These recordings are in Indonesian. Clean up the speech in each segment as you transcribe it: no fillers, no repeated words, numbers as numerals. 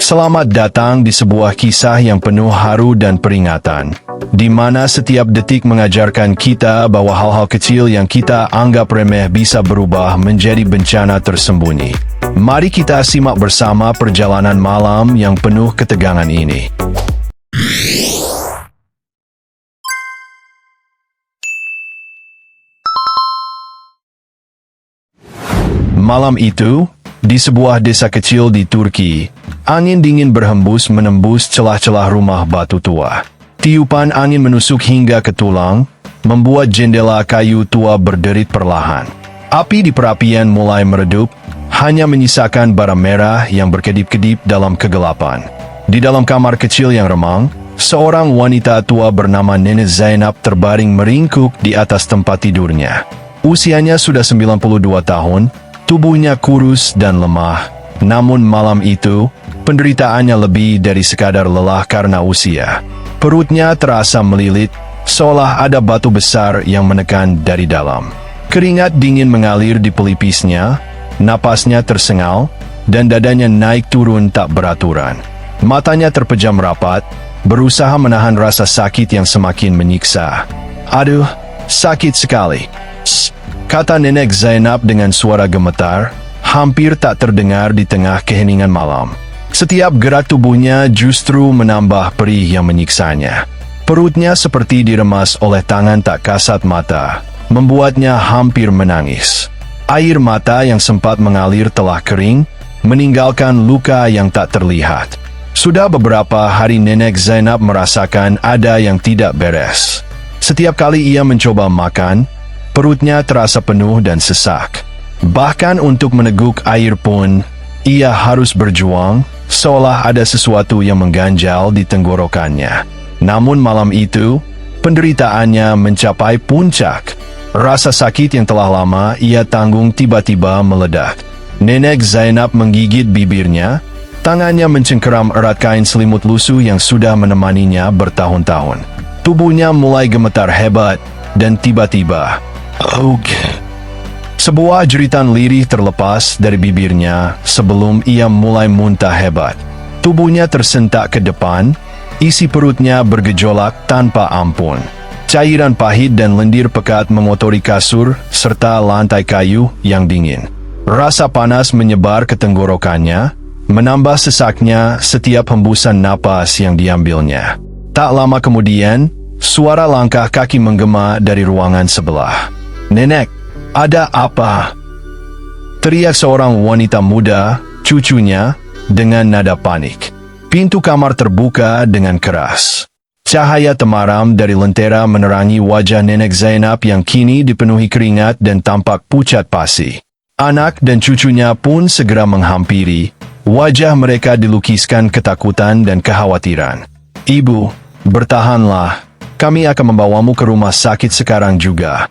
Selamat datang di sebuah kisah yang penuh haru dan peringatan, di mana setiap detik mengajarkan kita bahwa hal-hal kecil yang kita anggap remeh bisa berubah menjadi bencana tersembunyi. Mari kita simak bersama perjalanan malam yang penuh ketegangan ini. Malam itu, di sebuah desa kecil di Turki, angin dingin berhembus menembus celah-celah rumah batu tua. Tiupan angin menusuk hingga ke tulang, membuat jendela kayu tua berderit perlahan. Api di perapian mulai meredup, hanya menyisakan bara merah yang berkedip-kedip dalam kegelapan. Di dalam kamar kecil yang remang, seorang wanita tua bernama Nenek Zainab terbaring meringkuk di atas tempat tidurnya. Usianya sudah 92 tahun, tubuhnya kurus dan lemah. Namun malam itu, penderitaannya lebih dari sekadar lelah karena usia. Perutnya terasa melilit, seolah ada batu besar yang menekan dari dalam. Keringat dingin mengalir di pelipisnya, napasnya tersengal, dan dadanya naik turun tak beraturan. Matanya terpejam rapat, berusaha menahan rasa sakit yang semakin menyiksa. "Aduh, sakit sekali," kata Nenek Zainab dengan suara gemetar, hampir tak terdengar di tengah keheningan malam. Setiap gerak tubuhnya justru menambah perih yang menyiksanya. Perutnya seperti diremas oleh tangan tak kasat mata, membuatnya hampir menangis. Air mata yang sempat mengalir telah kering, meninggalkan luka yang tak terlihat. Sudah beberapa hari Nenek Zainab merasakan ada yang tidak beres. Setiap kali ia mencoba makan, perutnya terasa penuh dan sesak. Bahkan untuk meneguk air pun, ia harus berjuang, seolah ada sesuatu yang mengganjal di tenggorokannya. Namun malam itu, penderitaannya mencapai puncak. Rasa sakit yang telah lama ia tanggung tiba-tiba meledak. Nenek Zainab menggigit bibirnya, tangannya mencengkeram erat kain selimut lusuh yang sudah menemaninya bertahun-tahun. Tubuhnya mulai gemetar hebat, dan tiba-tiba, sebuah jeritan lirih terlepas dari bibirnya sebelum ia mulai muntah hebat. Tubuhnya tersentak ke depan, isi perutnya bergejolak tanpa ampun. Cairan pahit dan lendir pekat mengotori kasur serta lantai kayu yang dingin. Rasa panas menyebar ke tenggorokannya, menambah sesaknya setiap hembusan napas yang diambilnya. Tak lama kemudian, suara langkah kaki menggema dari ruangan sebelah. "Nenek, ada apa?" teriak seorang wanita muda, cucunya, dengan nada panik. Pintu kamar terbuka dengan keras. Cahaya temaram dari lentera menerangi wajah Nenek Zainab yang kini dipenuhi keringat dan tampak pucat pasi. Anak dan cucunya pun segera menghampiri, wajah mereka dilukiskan ketakutan dan kekhawatiran. "Ibu, bertahanlah, kami akan membawamu ke rumah sakit sekarang juga,"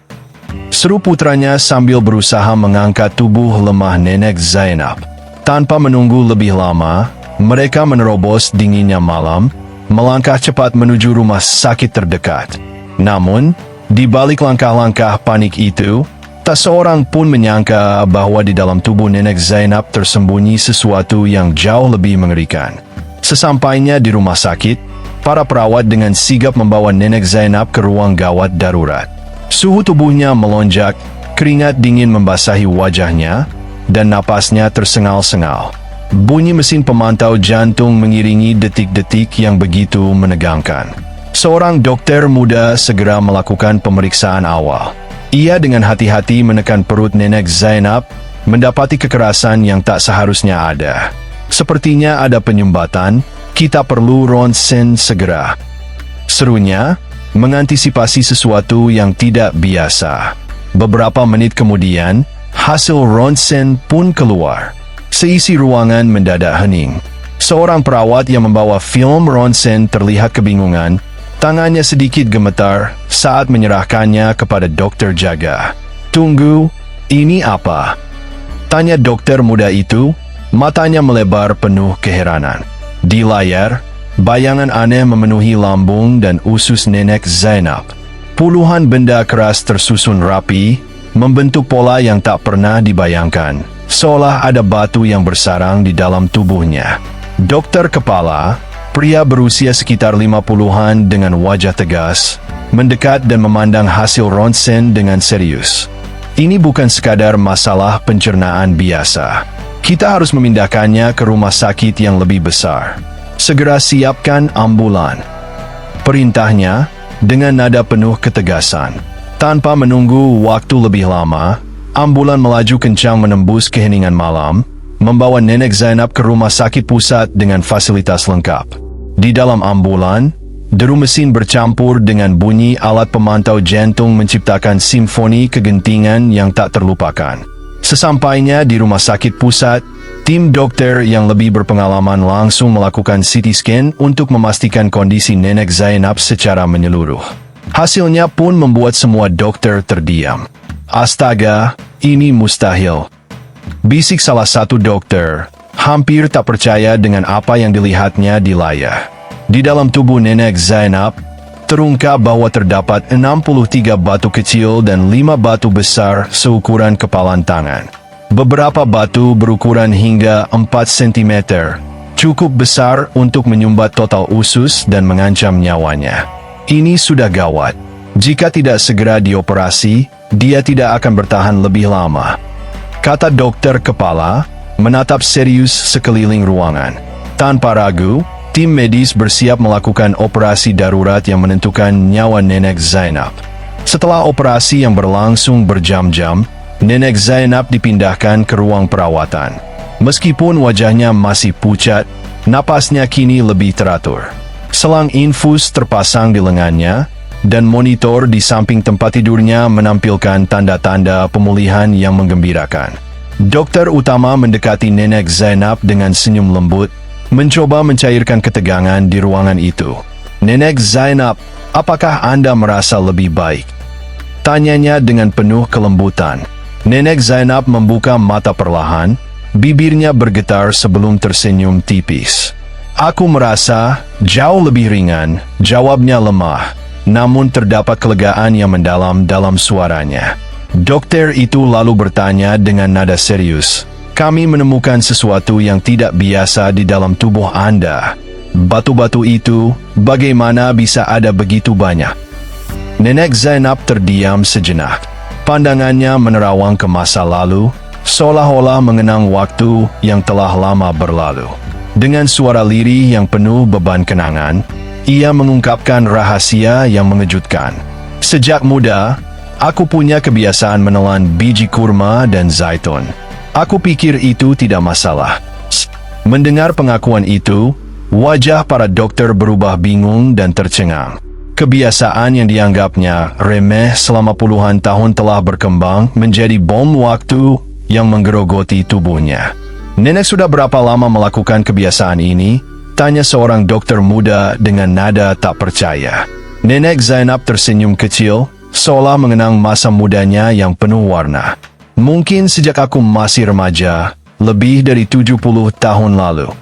seru putranya sambil berusaha mengangkat tubuh lemah Nenek Zainab. Tanpa menunggu lebih lama, mereka menerobos dinginnya malam, melangkah cepat menuju rumah sakit terdekat. Namun, di balik langkah-langkah panik itu, tak seorang pun menyangka bahwa di dalam tubuh Nenek Zainab tersembunyi sesuatu yang jauh lebih mengerikan. Sesampainya di rumah sakit, para perawat dengan sigap membawa Nenek Zainab ke ruang gawat darurat. Suhu tubuhnya melonjak, keringat dingin membasahi wajahnya, dan napasnya tersengal-sengal. Bunyi mesin pemantau jantung mengiringi detik-detik yang begitu menegangkan. Seorang dokter muda segera melakukan pemeriksaan awal. Ia dengan hati-hati menekan perut Nenek Zainab, mendapati kekerasan yang tak seharusnya ada. "Sepertinya ada penyumbatan, kita perlu ronsen segera," serunya, mengantisipasi sesuatu yang tidak biasa. Beberapa menit kemudian, hasil ronsen pun keluar. Seisi ruangan mendadak hening. Seorang perawat yang membawa film ronsen terlihat kebingungan, tangannya sedikit gemetar saat menyerahkannya kepada dokter jaga. "Tunggu, ini apa?" tanya dokter muda itu, matanya melebar penuh keheranan. Di layar, bayangan aneh memenuhi lambung dan usus Nenek Zainab. Puluhan benda keras tersusun rapi, membentuk pola yang tak pernah dibayangkan, seolah ada batu yang bersarang di dalam tubuhnya. Dokter kepala, pria berusia sekitar 50-an dengan wajah tegas, mendekat dan memandang hasil ronsen dengan serius. Ini bukan sekadar masalah pencernaan biasa. Kita harus memindahkannya ke rumah sakit yang lebih besar. Segera siapkan ambulan. Perintahnya dengan nada penuh ketegasan. Tanpa menunggu waktu lebih lama, ambulan melaju kencang menembus keheningan malam, membawa Nenek Zainab ke rumah sakit pusat dengan fasilitas lengkap. Di dalam ambulan, deru mesin bercampur dengan bunyi alat pemantau jantung menciptakan simfoni kegentingan yang tak terlupakan. Sesampainya di rumah sakit pusat, tim dokter yang lebih berpengalaman langsung melakukan CT scan untuk memastikan kondisi Nenek Zainab secara menyeluruh. Hasilnya pun membuat semua dokter terdiam. Astaga, ini mustahil. Bisik salah satu dokter, hampir tak percaya dengan apa yang dilihatnya di layar. Di dalam tubuh Nenek Zainab, terungkap bahwa terdapat 63 batu kecil dan 5 batu besar seukuran kepalan tangan. Beberapa batu berukuran hingga 4 cm, cukup besar untuk menyumbat total usus dan mengancam nyawanya. Ini sudah gawat. Jika tidak segera dioperasi, dia tidak akan bertahan lebih lama, kata dokter kepala, menatap serius sekeliling ruangan. Tanpa ragu, tim medis bersiap melakukan operasi darurat yang menentukan nyawa Nenek Zainab. Setelah operasi yang berlangsung berjam-jam, Nenek Zainab dipindahkan ke ruang perawatan. Meskipun wajahnya masih pucat, napasnya kini lebih teratur. Selang infus terpasang di lengannya, dan monitor di samping tempat tidurnya menampilkan tanda-tanda pemulihan yang menggembirakan. Dokter utama mendekati Nenek Zainab dengan senyum lembut, mencoba mencairkan ketegangan di ruangan itu. Nenek Zainab, apakah Anda merasa lebih baik? Tanyanya dengan penuh kelembutan. Nenek Zainab membuka mata perlahan, bibirnya bergetar sebelum tersenyum tipis. Aku merasa jauh lebih ringan, jawabnya lemah, namun terdapat kelegaan yang mendalam dalam suaranya. Dokter itu lalu bertanya dengan nada serius, "Kami menemukan sesuatu yang tidak biasa di dalam tubuh Anda. Batu-batu itu, bagaimana bisa ada begitu banyak?" Nenek Zainab terdiam sejenak. Pandangannya menerawang ke masa lalu, seolah-olah mengenang waktu yang telah lama berlalu. Dengan suara lirih yang penuh beban kenangan, ia mengungkapkan rahasia yang mengejutkan. "Sejak muda, aku punya kebiasaan menelan biji kurma dan zaitun. Aku pikir itu tidak masalah." Mendengar pengakuan itu, wajah para dokter berubah bingung dan tercengang. Kebiasaan yang dianggapnya remeh selama puluhan tahun telah berkembang menjadi bom waktu yang menggerogoti tubuhnya. "Nenek sudah berapa lama melakukan kebiasaan ini?" tanya seorang dokter muda dengan nada tak percaya. Nenek Zainab tersenyum kecil, seolah mengenang masa mudanya yang penuh warna. "Mungkin sejak aku masih remaja, lebih dari 70 tahun lalu."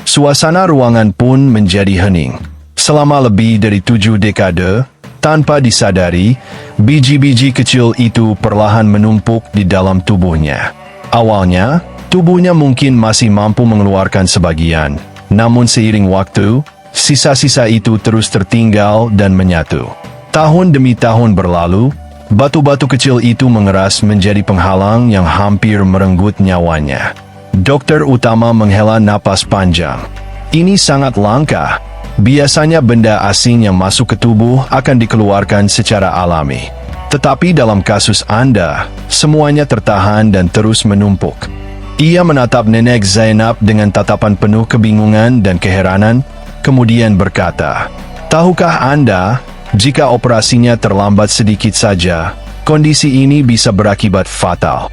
Suasana ruangan pun menjadi hening. Selama lebih dari 7 dekade, tanpa disadari, biji-biji kecil itu perlahan menumpuk di dalam tubuhnya. Awalnya, tubuhnya mungkin masih mampu mengeluarkan sebagian, namun seiring waktu, sisa-sisa itu terus tertinggal dan menyatu. Tahun demi tahun berlalu, batu-batu kecil itu mengeras menjadi penghalang yang hampir merenggut nyawanya. Dokter utama menghela napas panjang. "Ini sangat langka. Biasanya benda asing yang masuk ke tubuh akan dikeluarkan secara alami. Tetapi dalam kasus Anda, semuanya tertahan dan terus menumpuk." Ia menatap Nenek Zainab dengan tatapan penuh kebingungan dan keheranan, kemudian berkata, "Tahukah Anda, jika operasinya terlambat sedikit saja, kondisi ini bisa berakibat fatal?"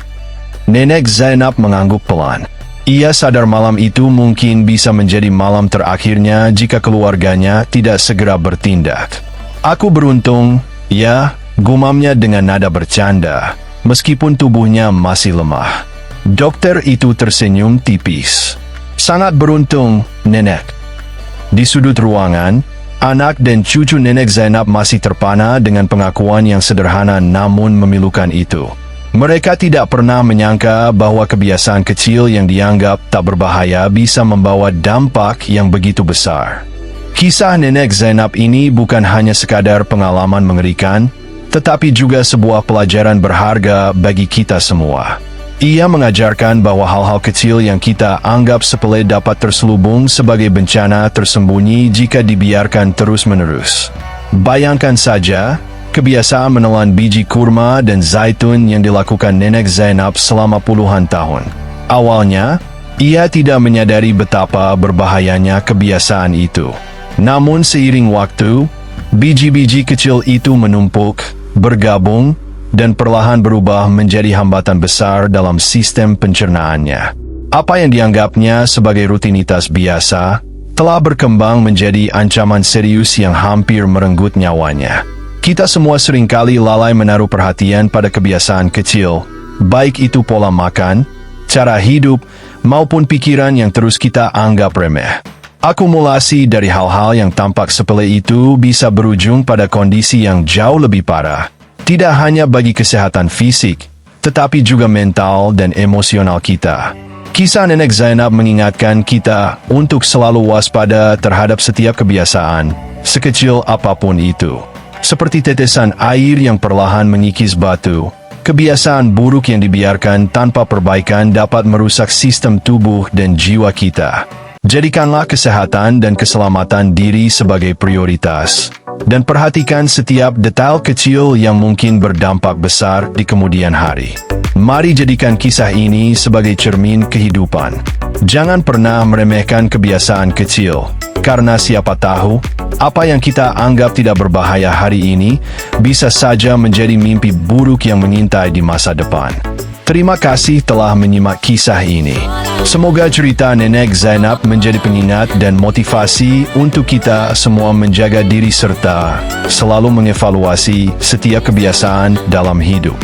Nenek Zainab mengangguk pelan. Ia sadar malam itu mungkin bisa menjadi malam terakhirnya jika keluarganya tidak segera bertindak. "Aku beruntung, ya," gumamnya dengan nada bercanda, meskipun tubuhnya masih lemah. Dokter itu tersenyum tipis. "Sangat beruntung, Nenek." Di sudut ruangan, anak dan cucu Nenek Zainab masih terpana dengan pengakuan yang sederhana namun memilukan itu. Mereka tidak pernah menyangka bahwa kebiasaan kecil yang dianggap tak berbahaya bisa membawa dampak yang begitu besar. Kisah Nenek Zainab ini bukan hanya sekadar pengalaman mengerikan, tetapi juga sebuah pelajaran berharga bagi kita semua. Ia mengajarkan bahwa hal-hal kecil yang kita anggap sepele dapat terselubung sebagai bencana tersembunyi jika dibiarkan terus-menerus. Bayangkan saja, kebiasaan menelan biji kurma dan zaitun yang dilakukan Nenek Zainab selama puluhan tahun. Awalnya, ia tidak menyadari betapa berbahayanya kebiasaan itu. Namun seiring waktu, biji-biji kecil itu menumpuk, bergabung, dan perlahan berubah menjadi hambatan besar dalam sistem pencernaannya. Apa yang dianggapnya sebagai rutinitas biasa, telah berkembang menjadi ancaman serius yang hampir merenggut nyawanya. Kita semua seringkali lalai menaruh perhatian pada kebiasaan kecil, baik itu pola makan, cara hidup, maupun pikiran yang terus kita anggap remeh. Akumulasi dari hal-hal yang tampak sepele itu bisa berujung pada kondisi yang jauh lebih parah, tidak hanya bagi kesehatan fisik, tetapi juga mental dan emosional kita. Kisah Nenek Zainab mengingatkan kita untuk selalu waspada terhadap setiap kebiasaan, sekecil apapun itu. Seperti tetesan air yang perlahan mengikis batu, kebiasaan buruk yang dibiarkan tanpa perbaikan dapat merusak sistem tubuh dan jiwa kita. Jadikanlah kesehatan dan keselamatan diri sebagai prioritas, dan perhatikan setiap detail kecil yang mungkin berdampak besar di kemudian hari. Mari jadikan kisah ini sebagai cermin kehidupan. Jangan pernah meremehkan kebiasaan kecil, karena siapa tahu, apa yang kita anggap tidak berbahaya hari ini bisa saja menjadi mimpi buruk yang mengintai di masa depan. Terima kasih telah menyimak kisah ini. Semoga cerita Nenek Zainab menjadi pengingat dan motivasi untuk kita semua menjaga diri serta selalu mengevaluasi setiap kebiasaan dalam hidup.